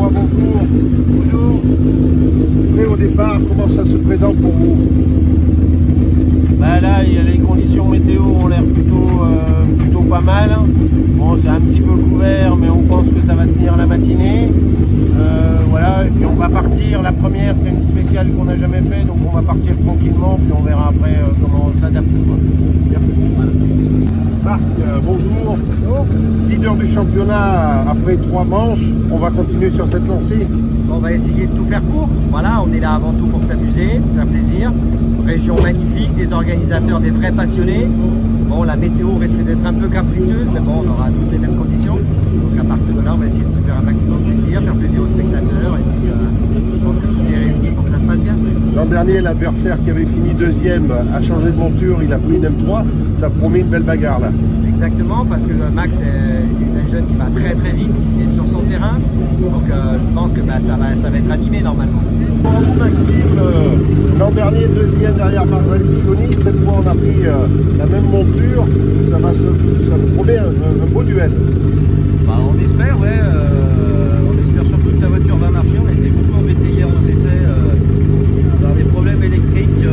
Benoît, bonjour. Bonjour. Prêt au départ, comment ça se présente pour vous? Bah là, les conditions météo ont l'air plutôt pas mal. Bon, c'est un petit peu couvert, mais on pense que ça va tenir la matinée. Voilà, et puis on va partir. La première, c'est une spéciale qu'on n'a jamais fait, donc on va partir tranquillement, puis on verra après comment on s'adapte. Merci. Marc, bonjour. Bonjour. Leader du championnat après 3 manches, on va continuer sur cette lancée. On va essayer de tout faire court. Voilà, on est là avant tout pour s'amuser, pour se faire plaisir. Région magnifique, des organisateurs, des vrais passionnés. Bon, la météo risque d'être un peu capricieuse, mais bon, on aura tous les mêmes conditions. Donc à partir de là, on va essayer de se faire un maximum plaisir, faire plaisir aux spectateurs. Et puis, je pense que tout est réuni pour que ça se passe bien. L'an dernier, l'adversaire qui avait fini deuxième a changé de monture, il a pris une M3. Ça promet une belle bagarre là. Exactement, parce que Max est un jeune qui va très très vite, il est sur son terrain. Donc je pense que ça va être animé normalement. Bravo Maxime, l'an dernier deuxième derrière Marguerite Chioni, cette fois on a pris la même monture, ça promet un beau duel. Bah, on espère, ouais. On espère surtout que la voiture va marcher. On a été beaucoup embêtés hier aux essais par des problèmes électriques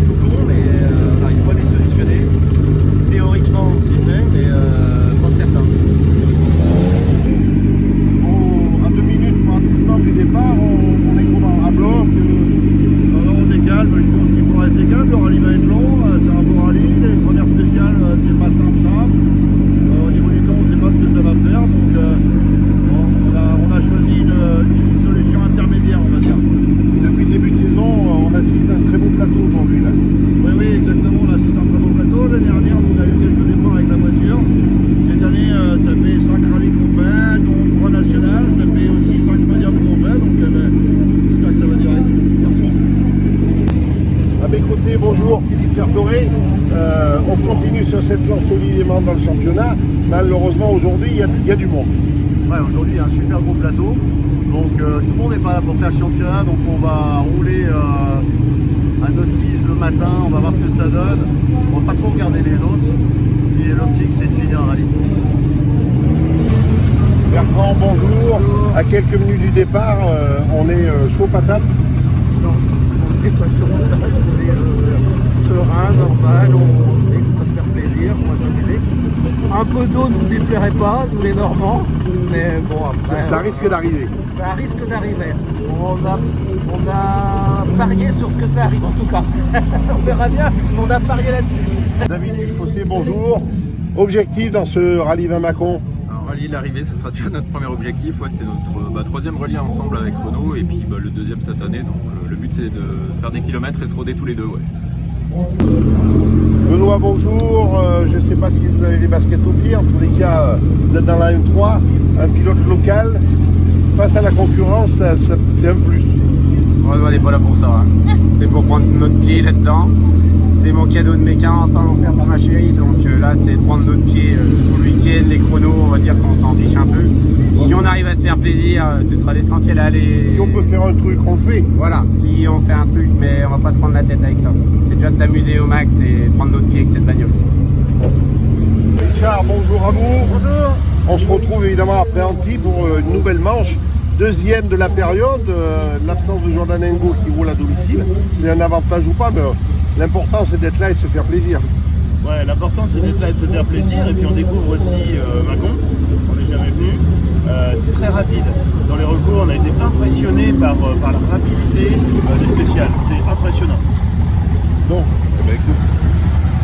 tout con, mais on n'arrive pas à les solutionner. Théoriquement, c'est fait, mais pas certain. À 2 minutes pratiquement du départ, on est comment? À bloc On est calme, je pense qu'il faudra rester calme. Le rallye va être long, c'est un bon rallye. Les premières spéciales, c'est pas simple. Au niveau du temps, on ne sait pas ce que ça va faire. Donc, on a choisi une solution intermédiaire, on va dire. Depuis le début de saison, on assiste à un très beau plateau aujourd'hui là. Oui, exactement. Là, c'est un très beau plateau. L'année dernière, on a eu quelques départs avec la voiture. Cette année, ça fait 5 rallyes qu'on fait, dont 3 nationales. Ça fait aussi 5 podiums qu'on fait. Donc, j'espère que ça va durer. Merci. À mes côtés, bonjour, Philippe Sertoré. On continue sur cette lancée évidemment dans le championnat. Malheureusement, aujourd'hui, il y a du monde. Ouais, aujourd'hui, il y a un super gros plateau. Donc, tout le monde n'est pas là pour faire le championnat. Donc, on va rouler à notre guise le matin. On va voir ce que ça donne. On va pas trop regarder les autres. Et l'optique, c'est de finir un rallye. Bertrand, bonjour. À quelques minutes du départ, on est chaud patate. Non, on n'est pas sur la date, on est serein, normal, on va se faire plaisir, on va s'amuser. Un peu d'eau ne nous déplairait pas, nous les Normands, mais bon après... Ça risque d'arriver. Ça risque d'arriver. On a parié sur ce que ça arrive en tout cas. On verra bien, mais on a parié là-dessus. David Dufossé, bonjour. Objectif dans ce rallye 20 Mâcon? Un rallye de l'arrivée, ce sera déjà notre premier objectif. Ouais, c'est notre troisième rallye ensemble avec Renault et puis le deuxième cette année. Donc le but c'est de faire des kilomètres et se roder tous les deux. Ouais. Benoît, bonjour. Je ne sais pas si vous avez les baskets au pied. En tous les cas, vous êtes dans la M3, un pilote local. Face à la concurrence, c'est un plus. On n'est pas là pour ça. Hein. C'est pour prendre notre pied là-dedans. C'est mon cadeau de mes 40 ans offert par ma chérie. Donc là, c'est de prendre notre pied tout le week-end, les chronos, on va dire qu'on s'en fiche un peu. Si on arrive à se faire plaisir, ce sera l'essentiel à aller. Si on peut faire un truc, on le fait. Voilà, si on fait un truc, mais on va pas se prendre la tête avec ça. C'est déjà de s'amuser au max et de prendre notre pied avec cette bagnole. Richard, bonjour à vous. Bonjour. On se retrouve évidemment après Antibes pour une nouvelle manche. Deuxième de la période, l'absence de Jordan Engo qui roule à domicile. C'est un avantage ou pas, mais l'important c'est d'être là et de se faire plaisir. Ouais, l'important c'est d'être là et de se faire plaisir. Et puis on découvre aussi Mâcon, on n'est jamais venu. C'est très rapide. Dans les recours, on a été impressionné par la rapidité des spéciales. C'est impressionnant. Donc, écoute,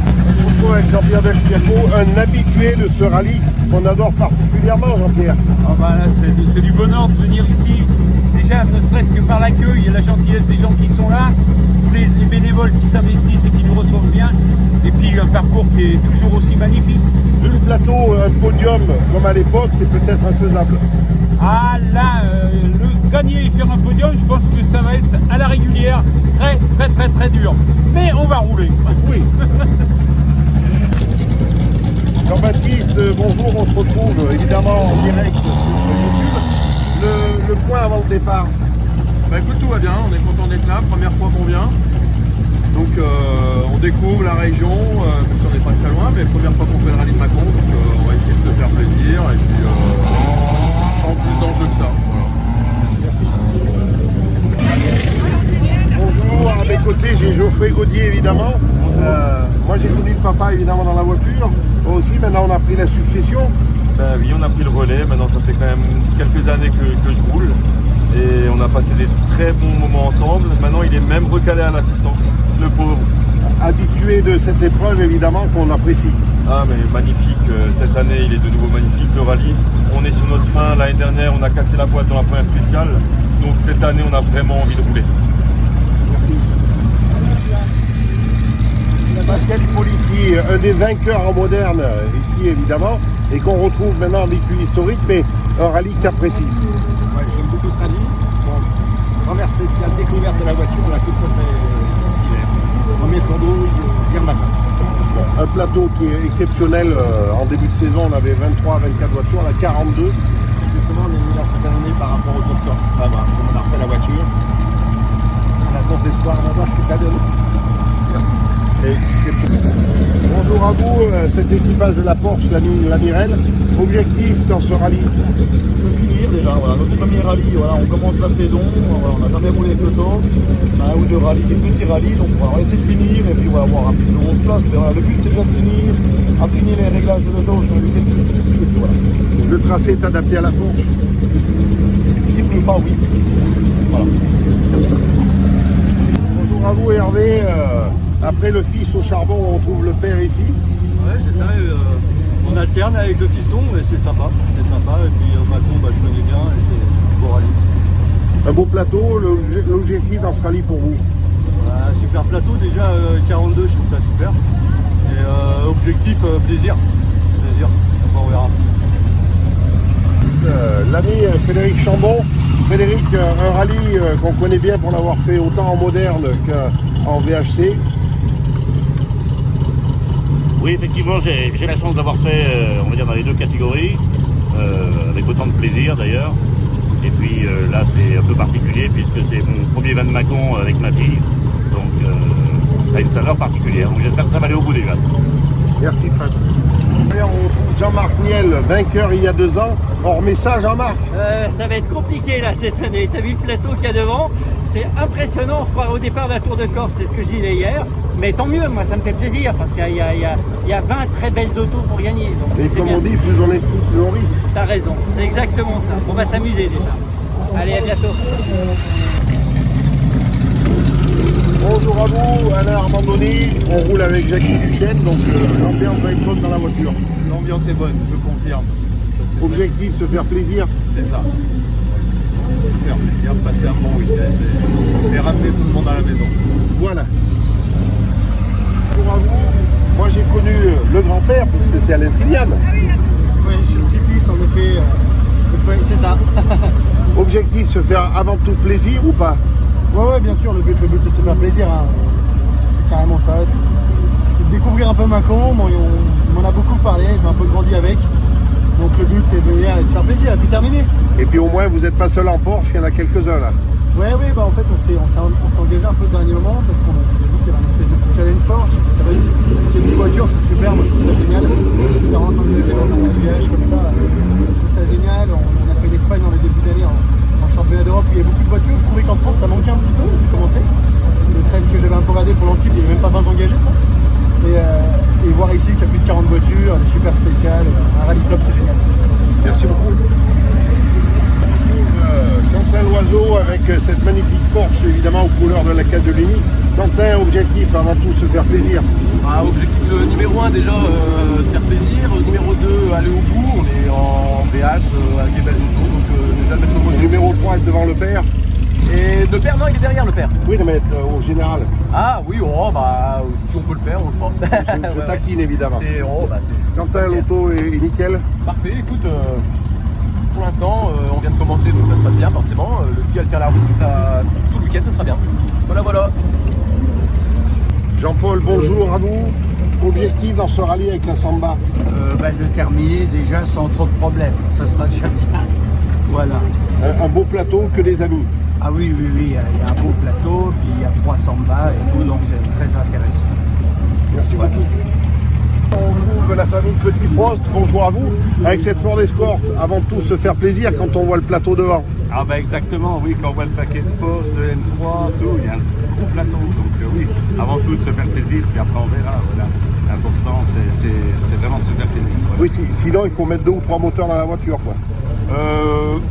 on se retrouve avec Jean-Pierre Del Piaco, un habitué de ce rallye qu'on adore particulièrement, Jean-Pierre. Ah bah là, c'est du bonheur de venir ici. Déjà, ne serait-ce que par l'accueil et la gentillesse des gens qui sont là, tous les bénévoles qui s'investissent et qui nous reçoivent bien. Et puis un parcours qui est toujours aussi magnifique. Vu le plateau, un podium comme à l'époque, c'est peut-être infaisable. Ah là, gagner et faire un podium, je pense que ça va être à la régulière très dur. Mais on va rouler. Oui. Jean-Baptiste, bonjour, on se retrouve évidemment en direct sur YouTube. Le point avant le départ. Bah écoute, tout va bien, on est content d'être là, première fois qu'on vient. Donc on découvre la région, même si on n'est pas très loin, mais première fois qu'on fait le rallye de Mâcon, donc on va essayer de se faire plaisir et puis sans plus d'enjeux que ça. Voilà. Geoffrey Gaudier évidemment. Moi j'ai connu le papa évidemment dans la voiture. Aussi maintenant on a pris la succession. Ben oui, on a pris le relais. Maintenant ça fait quand même quelques années que je roule. Et on a passé des très bons moments ensemble. Maintenant il est même recalé à l'assistance, le pauvre. Habitué de cette épreuve évidemment qu'on apprécie. Ah mais magnifique, cette année il est de nouveau magnifique le rallye. On est sur notre fin, l'année dernière on a cassé la boîte dans la première spéciale. Donc cette année on a vraiment envie de rouler. Merci. Pascal Hippolyte, un des vainqueurs en moderne ici évidemment, et qu'on retrouve maintenant en véhicule historique, mais un rallye que tu apprécies. Ouais, j'aime beaucoup ce rallye. Bon, première spéciale découverte de la voiture, on l'a fait cet hiver. Premier tour de roue hier matin. Bon, un plateau qui est exceptionnel. En début de saison, on avait 23-24 voitures, là 42. Justement, on est mis là cette année par rapport au Tour de Corse. Comme on a refait la voiture. On a de bons espoirs, on va voir ce que ça donne. Merci. Bonjour à vous, cet équipage de la Porsche, la Mirelle. Objectif dans ce rallye? De finir déjà, voilà, notre premier rallye, voilà, on commence la saison, voilà, on n'a jamais roulé avec l'auto, on a un ou deux rallyes, des petits rallyes, donc voilà, on va essayer de finir et puis voilà, voir un petit peu où on se place. Mais voilà, le but c'est déjà de finir, affiner les réglages de l'auto, sur éviter quelques soucis et puis voilà. Le tracé est adapté à la Porsche? S'il ne pleut pas, oui. Voilà. Bonjour à vous Hervé, après le fils au charbon, on trouve le père ici. Ouais, c'est ça, on alterne avec le fiston et c'est sympa, et puis Macron, je connais bien et c'est un beau rallye. Un beau plateau, l'objectif dans ce rallye pour vous? Super plateau, déjà 42, je trouve ça super. Et objectif, plaisir. On verra. L'ami Frédéric Chambon. Frédéric, un rallye qu'on connaît bien pour l'avoir fait autant en moderne qu'en VHC. Oui, effectivement, j'ai la chance d'avoir fait, on va dire, dans les deux catégories, avec autant de plaisir d'ailleurs. Et puis là, c'est un peu particulier puisque c'est mon premier vin de Mâcon avec ma fille. Donc, ça a une saveur particulière. Donc, j'espère que ça va aller au bout déjà. Merci Fred. On retrouve Jean-Marc Niel, vainqueur il y a 2 ans. On remet ça, Jean-Marc? Ça va être compliqué là cette année. Tu as vu le plateau qu'il y a devant? C'est impressionnant, on se croirait au départ d'un Tour de Corse, c'est ce que je disais hier. Mais tant mieux, moi ça me fait plaisir parce qu'il y a 20 très belles autos pour gagner. Donc, et comme on dit, plus on est fou, plus on rit. T'as raison, c'est exactement ça. On va s'amuser déjà. Allez, à bientôt. Bonjour à vous, Alain Armandoni. On roule avec Jackie Duchesne, donc l'ambiance va être bonne dans la voiture. L'ambiance est bonne, je confirme. Objectif, se faire plaisir. C'est ça. Se faire plaisir, passer un bon week-end et ramener tout le monde à la maison. Voilà. Bonjour à vous. Moi j'ai connu le grand-père puisque c'est Alain Trinian. Oui, je suis le petit-fils en effet. Oui, c'est ça. Objectif, se faire avant tout plaisir ou pas? Ouais, bien sûr, le but c'est de se faire plaisir. Hein. C'est carrément ça. C'est de découvrir un peu Mâcon. Bon, on m'en a beaucoup parlé, j'ai un peu grandi avec. Donc le but c'est de venir et de se faire plaisir et puis terminer. Et puis au moins vous n'êtes pas seul en Porsche, il y en a quelques-uns là. Oui, en fait on s'est engagé un peu au dernier moment parce qu'on a dit qu'il y avait un espèce de petit challenge Porsche. Ça va être j'ai 10 voitures, c'est super, moi je trouve ça génial. 40 ans de dans un village comme ça, je trouve ça génial. On a fait l'Espagne dans les débuts d'année en championnat d'Europe, il y a beaucoup de voitures. Je trouvais qu'en France ça manquait un petit peu, j'ai commencé. Ne serait-ce que j'avais un peu regardé pour l'Antibes, il n'y avait même pas 20 engagés. Et voir ici qu'il y a plus de 40 voitures, des super spéciales, un rallye top, c'est génial. Merci beaucoup. Quentin Loiseau avec cette magnifique Porsche, évidemment aux couleurs de la Catalunie. Quentin, objectif avant tout se faire plaisir. Objectif numéro 1 déjà, se faire plaisir. Numéro 2, aller au bout. On est en BH avec des belles autos, donc déjà mettre le mot. Numéro 3, être devant le père. Et le père, non, il est derrière le père. Oui, mais au général. Ah oui, si on peut le faire, on le fera. Je taquine évidemment. Quentin, l'auto est nickel. Parfait, écoute, pour l'instant, on vient de commencer, donc ça se passe bien forcément. Si elle tient la route tout le week-end, ça sera bien. Voilà. Jean-Paul, bonjour à vous. Objectif dans ce rallye avec la Samba? De terminer déjà sans trop de problèmes. Ça sera déjà bien. Voilà. Un beau plateau, que des amis. Ah oui, il y a un beau plateau, puis il y a 3 Samba et tout, donc c'est très intéressant. Merci beaucoup. On trouve la famille Petit Prost, bonjour à vous. Avec cette Ford Escort, avant tout se faire plaisir quand on voit le plateau devant. Exactement, oui, quand on voit le paquet de postes, de M3, tout, il y a un gros plateau. Donc oui, avant tout de se faire plaisir, puis après on verra. Voilà. L'important, c'est vraiment de se faire plaisir. Voilà. Oui, sinon il faut mettre 2 ou 3 moteurs dans la voiture, quoi.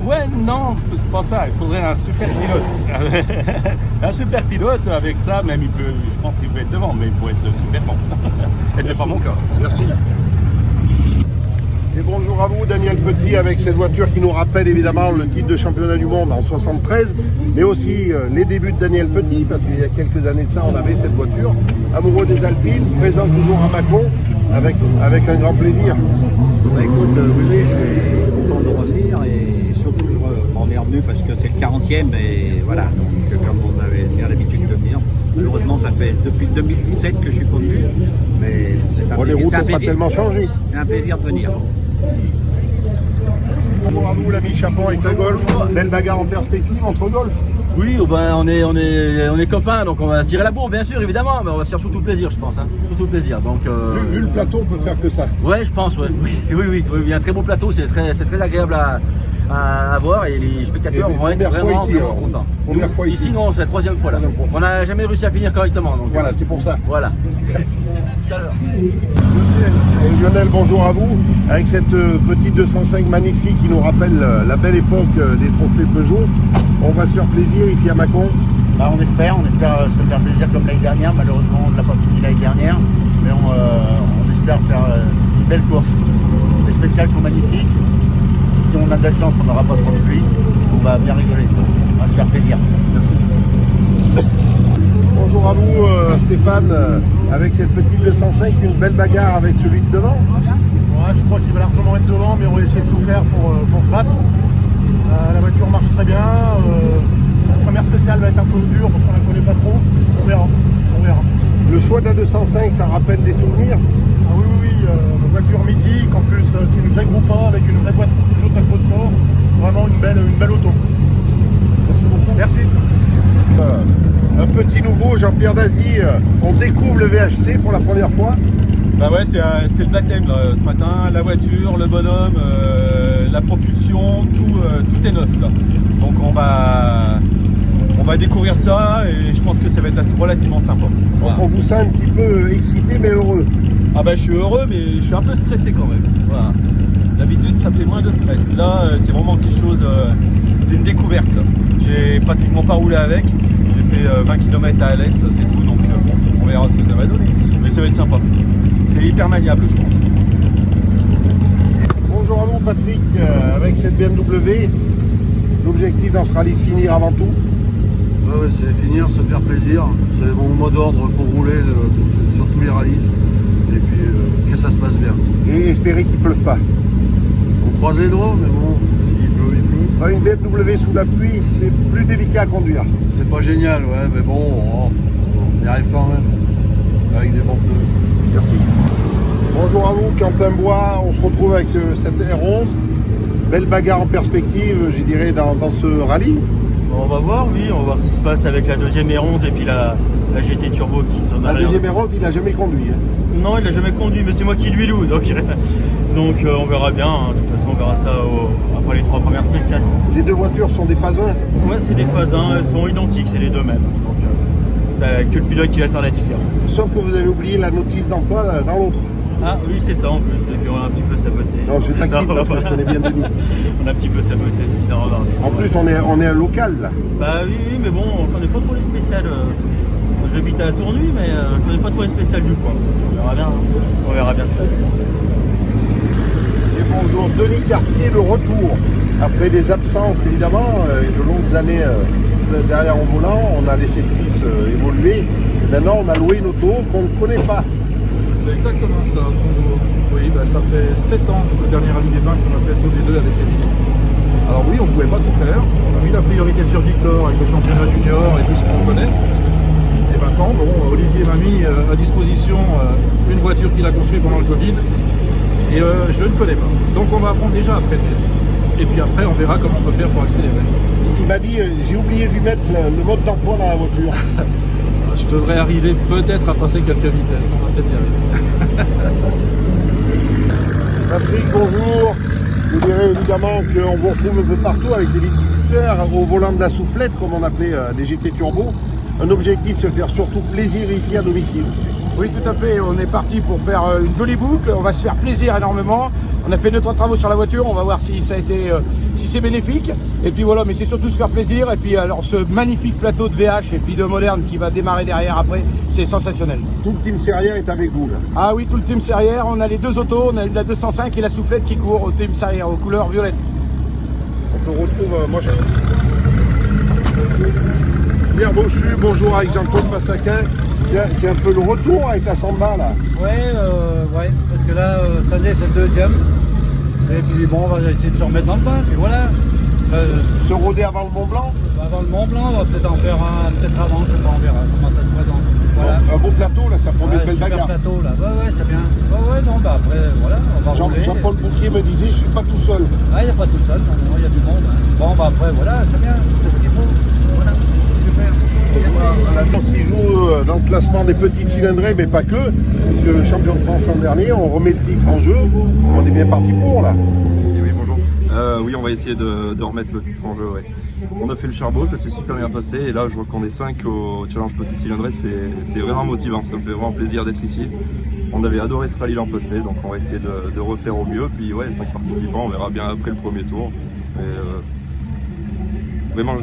Ouais, non, c'est pas ça. Il faudrait un super pilote. Un super pilote, avec ça, même je pense qu'il peut être devant, mais il faut être super bon. Et c'est pas mon cas. Merci. Et bonjour à vous, Daniel Petit, avec cette voiture qui nous rappelle évidemment le titre de championnat du monde en 73, mais aussi les débuts de Daniel Petit, parce qu'il y a quelques années de ça, on avait cette voiture. Amoureux des Alpines, présent toujours à Mâcon, avec un grand plaisir. Bah écoute, oui, je suis content de revenir et surtout on est revenu parce que c'est le 40e et voilà, donc comme on avait bien l'habitude de venir. Malheureusement, ça fait depuis 2017 que je suis connu, mais c'est un les routes n'ont pas tellement changé. C'est un plaisir de venir. Bonjour à vous, l'ami Chapon avec la Golf. Belle bagarre en perspective entre Golf. Oui, ben on est copains, donc on va se tirer la bourre, bien sûr, évidemment, mais on va se faire surtout plaisir, je pense. Hein. Surtout plaisir. Donc, vu le plateau, on peut faire que ça. Ouais, je pense, ouais. Oui, il y a un très beau plateau, c'est très agréable à voir et les spectateurs vont être vraiment contents. Première fois ici. Ici, non, c'est la 3e fois là. On n'a jamais réussi à finir correctement. Donc, voilà, c'est pour ça. Voilà. Tout à l'heure. Lionel, bonjour à vous. Avec cette petite 205 magnifique qui nous rappelle la belle époque des trophées Peugeot. On va se faire plaisir ici à Mâcon. Bah, on espère se faire plaisir comme l'année dernière. Malheureusement, on ne l'a pas fini l'année dernière, mais on espère faire une belle course. Les spéciales sont magnifiques. Si on a de la chance, on n'aura pas trop de pluie. On va bien rigoler. On va se faire plaisir. Merci. Bonjour à vous, Stéphane, avec cette petite 205, une belle bagarre avec celui de devant. Ouais, je crois qu'il va largement être devant, mais on va essayer de tout faire pour se battre. La voiture marche très bien. La première spéciale va être un peu dure parce qu'on ne la connaît pas trop. On verra. Le choix de la 205, ça rappelle des souvenirs? Ah oui, voiture mythique. En plus, c'est une vraie groupe A avec une vraie boîte Peugeot TalcoSport. Vraiment une belle auto. Merci beaucoup. Merci. Un petit nouveau, Jean-Pierre Dazy, on découvre le VHC pour la première fois. Bah ouais, c'est le baptême là, ce matin, la voiture, le bonhomme, la propulsion, tout est neuf là. Donc on va découvrir ça et je pense que ça va être relativement sympa. Voilà. On vous sent un petit peu excité mais heureux. Ah bah je suis heureux mais je suis un peu stressé quand même. Voilà. D'habitude ça me fait moins de stress. Là c'est vraiment quelque chose, c'est une découverte. J'ai pratiquement pas roulé avec. J'ai fait 20 km à Alex, c'est tout, donc bon, on verra ce que ça va donner. Mais ça va être sympa. C'est hyper maniable, je pense. Bonjour à vous, Patrick, avec cette BMW. L'objectif dans ce rallye, finir avant tout. Ouais, c'est finir, se faire plaisir. C'est mon mot d'ordre pour rouler sur tous les rallyes. Et puis que ça se passe bien. Et espérer qu'il ne pleuve pas. On croise les doigts, mais bon, s'il pleut, il pleut. Une BMW sous la pluie, c'est plus délicat à conduire. C'est pas génial, ouais, mais bon, on y arrive quand même. Avec des bons pneus. Merci. Bonjour à vous, Quentin Bois. On se retrouve avec cette R11. Belle bagarre en perspective, je dirais, dans ce rallye. On va voir, oui, on va voir ce qui se passe avec la deuxième R11 et puis la GT Turbo qui sont La deuxième R11, il n'a jamais conduit. Hein. Non, il n'a jamais conduit, mais c'est moi qui lui loue. Donc on verra bien. Hein. De toute façon, on verra ça après les 3 premières spéciales. Les 2 voitures sont des phases 1? Ouais, c'est des phases 1, elles sont identiques, c'est les 2 mêmes. Donc c'est que le pilote qui va faire la différence. Sauf que vous avez oublié la notice d'emploi dans l'autre. Ah oui, c'est ça en plus, et puis on a un petit peu saboté. Non, je taquine parce que je connais bien Denis. On a un petit peu saboté, en plus, on est un local là. Bah oui, mais bon, on connaît pas trop les spéciales. J'habite à Tournuy, mais je connais pas trop les spéciales du coin. On verra bien, hein. On verra bien tout à l'heure. Et bonjour, Denis Cartier, le retour. Après des absences évidemment, de longues années derrière au volant, on a laissé le fils évoluer. Maintenant, on a loué une auto qu'on ne connaît pas. C'est exactement ça, bonjour. Oui, bah, ça fait 7 ans, le dernier Rallye des 20 qu'on a fait tous les deux avec Elie. Alors oui, on ne pouvait pas tout faire. On a mis la priorité sur Victor avec le championnat junior et tout ce qu'on connaît. Et maintenant, bon, Olivier m'a mis à disposition une voiture qu'il a construite pendant le Covid. Et je ne connais pas. Donc on va apprendre déjà à freiner. Et puis après, on verra comment on peut faire pour accélérer. Il m'a dit, j'ai oublié de lui mettre le mode d'emploi dans la voiture. Je devrais arriver peut-être à passer quelques vitesses, on va peut-être y arriver. Patrick, bonjour. Je dirais évidemment qu'on vous retrouve un peu partout avec des viticulteurs au volant de la soufflette, comme on appelait des GT Turbo. un objectif, se faire surtout plaisir ici à domicile. Oui, tout à fait. On est parti pour faire une jolie boucle. On va se faire plaisir énormément. On a fait 2-3 travaux sur la voiture. On va voir si ça a été, si c'est bénéfique. Et puis voilà, mais c'est surtout se faire plaisir. Et puis alors ce magnifique plateau de VH et puis de Moderne qui va démarrer derrière après, c'est sensationnel. Tout le team Serrière est avec vous là. Ah oui, tout le team Serrière. On a les 2 autos. On a la 205 et la soufflette qui court au team Serrière aux couleurs violettes. On te retrouve, moi Pierre Bauchu, bonjour avec Jean-Claude Massaquin. C'est un peu le retour avec la Samba là. Ouais, parce que là, cette année c'est le 2e. Et puis bon, on va essayer de se remettre dans le bain, puis voilà. Se rôder avant le Mont Blanc. Avant le Mont Blanc, on va peut-être en faire un, peut-être avant, je sais pas, on verra comment ça se présente. Voilà. Un beau plateau là, ça promet une belle bagarre. Plateau là, ouais, c'est bien. Ouais, non, bah après, voilà, on va rouler. Jean-Paul Bouquier me disait, je suis pas tout seul. Ah, il n'y a pas tout seul, non, il y a du monde. Hein. Bon, bah après, voilà, c'est bien, c'est ce qu'il faut. Voilà, super. Qui joue dans le classement des petites cylindrées, mais pas que, parce que le champion de France l'an dernier, on remet le titre en jeu, on est bien parti pour là. Oui, bonjour. Oui, on va essayer de remettre le titre en jeu, ouais. On a fait le charbot, ça s'est super bien passé, et là je vois qu'on est 5 au challenge petite cylindrée, c'est vraiment motivant, ça me fait vraiment plaisir d'être ici. On avait adoré ce rallye l'an passé, donc on va essayer de refaire au mieux, puis ouais, 5 participants, on verra bien après le premier tour. Vraiment,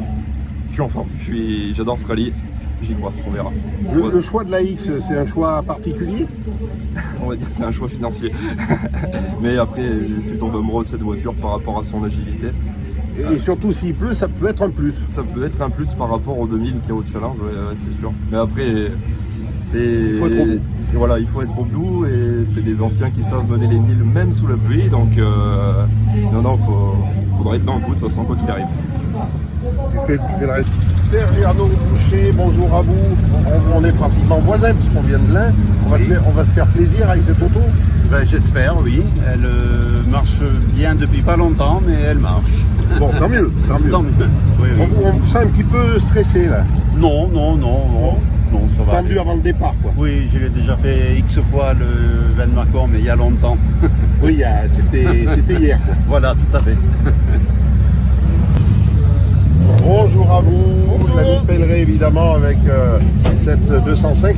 je suis en forme, j'adore ce rallye, j'y crois, on verra. Le choix de la X, c'est un choix particulier? On va dire que c'est un choix financier. Mais après, je suis tombé amoureux de cette voiture par rapport à son agilité. Et surtout, s'il pleut, ça peut être un plus. Ça peut être un plus par rapport aux 2000 qu'il y a au challenge, ouais, c'est sûr. Mais après, il faut être au bout. Voilà, il faut être au bout et c'est des anciens qui savent mener les 1000 même sous la pluie. Donc, non, faudra être dans le coup de toute façon, quoi qu'il arrive. Tu fais le reste. Serge Arnaud Boucher, bonjour à vous. On est pratiquement voisins puisqu'on vient de l'Ain. On va se faire plaisir avec cette auto. Ben, j'espère, oui. Elle marche bien depuis pas longtemps, mais elle marche. Bon, tant mieux. Tant mieux. Oui. On vous sent un petit peu stressé là. Non, ça va. Tendu avant le départ quoi. Oui, je l'ai déjà fait X fois le 20 Macon, mais il y a longtemps. Oui, c'était hier quoi. Voilà, tout à fait. Bonjour à vous, Salut Pèlerin évidemment avec cette 205.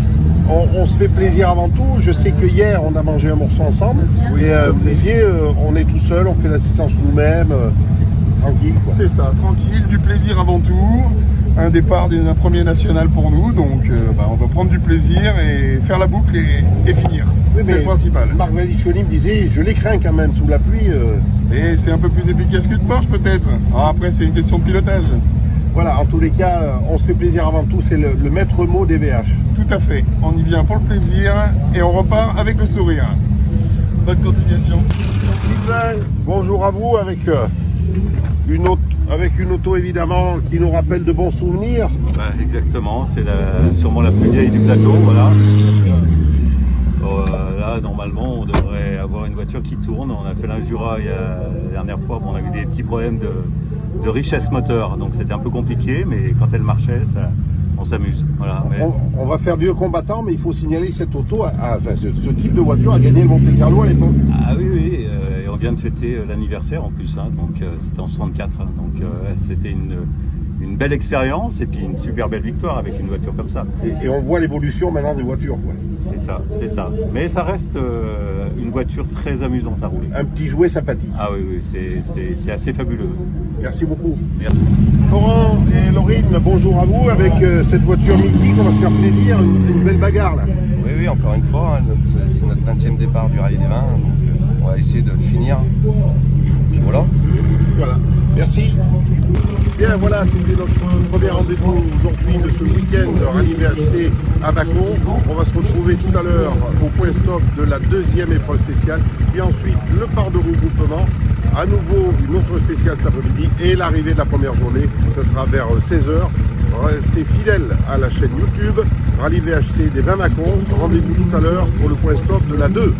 On se fait plaisir avant tout. Je sais que hier on a mangé un morceau ensemble. Oui, et vous disiez, on est tout seul, on fait l'assistance nous-mêmes, tranquille. C'est ça, tranquille, du plaisir avant tout. Un départ d'un premier national pour nous, donc on va prendre du plaisir et faire la boucle et finir. Oui, c'est le principal. Marc Valiccioni me disait, je les crains quand même sous la pluie. Et c'est un peu plus efficace qu'une Porsche peut-être. Après c'est une question de pilotage. Voilà, en tous les cas, on se fait plaisir avant tout, c'est le maître mot des VH. Tout à fait, on y vient pour le plaisir et on repart avec le sourire. Bonne continuation. Bonjour à vous avec une auto évidemment qui nous rappelle de bons souvenirs. Exactement, c'est sûrement la plus vieille du plateau, voilà. Là, normalement, on devrait avoir une voiture qui tourne. On a fait l'Injura la dernière fois, on a eu des petits problèmes de richesse moteur, donc c'était un peu compliqué, mais quand elle marchait, on s'amuse. Voilà, mais... on va faire vieux combattant, mais il faut signaler que cette auto, ce type de voiture a gagné le Monte Carlo à l'époque. Ah oui, et on vient de fêter l'anniversaire en plus, hein, donc c'était en 64, hein, donc c'était une belle expérience et puis une super belle victoire avec une voiture comme ça. Et on voit l'évolution maintenant des voitures, quoi. C'est ça. Mais ça reste une voiture très amusante à rouler. Un petit jouet sympathique. Ah oui, c'est assez fabuleux. Merci beaucoup. Merci. Laurent et Laurine, bonjour à vous. Avec cette voiture mythique, on va se faire plaisir, une belle bagarre là. Oui, encore une fois, hein, c'est notre 20e départ du Rallye des Vins, donc on va essayer de le finir. Puis voilà. Voilà, merci. Bien, voilà, c'était notre premier rendez-vous aujourd'hui de ce week-end Rallye VHC à Mâcon. On va se retrouver tout à l'heure au point stop de la deuxième épreuve spéciale. Et ensuite, le part de regroupement. À nouveau, une autre spéciale cet après-midi. Et l'arrivée de la première journée, ce sera vers 16h. Restez fidèles à la chaîne YouTube Rallye VHC des Vins Mâcon. Rendez-vous tout à l'heure pour le point stop de la 2.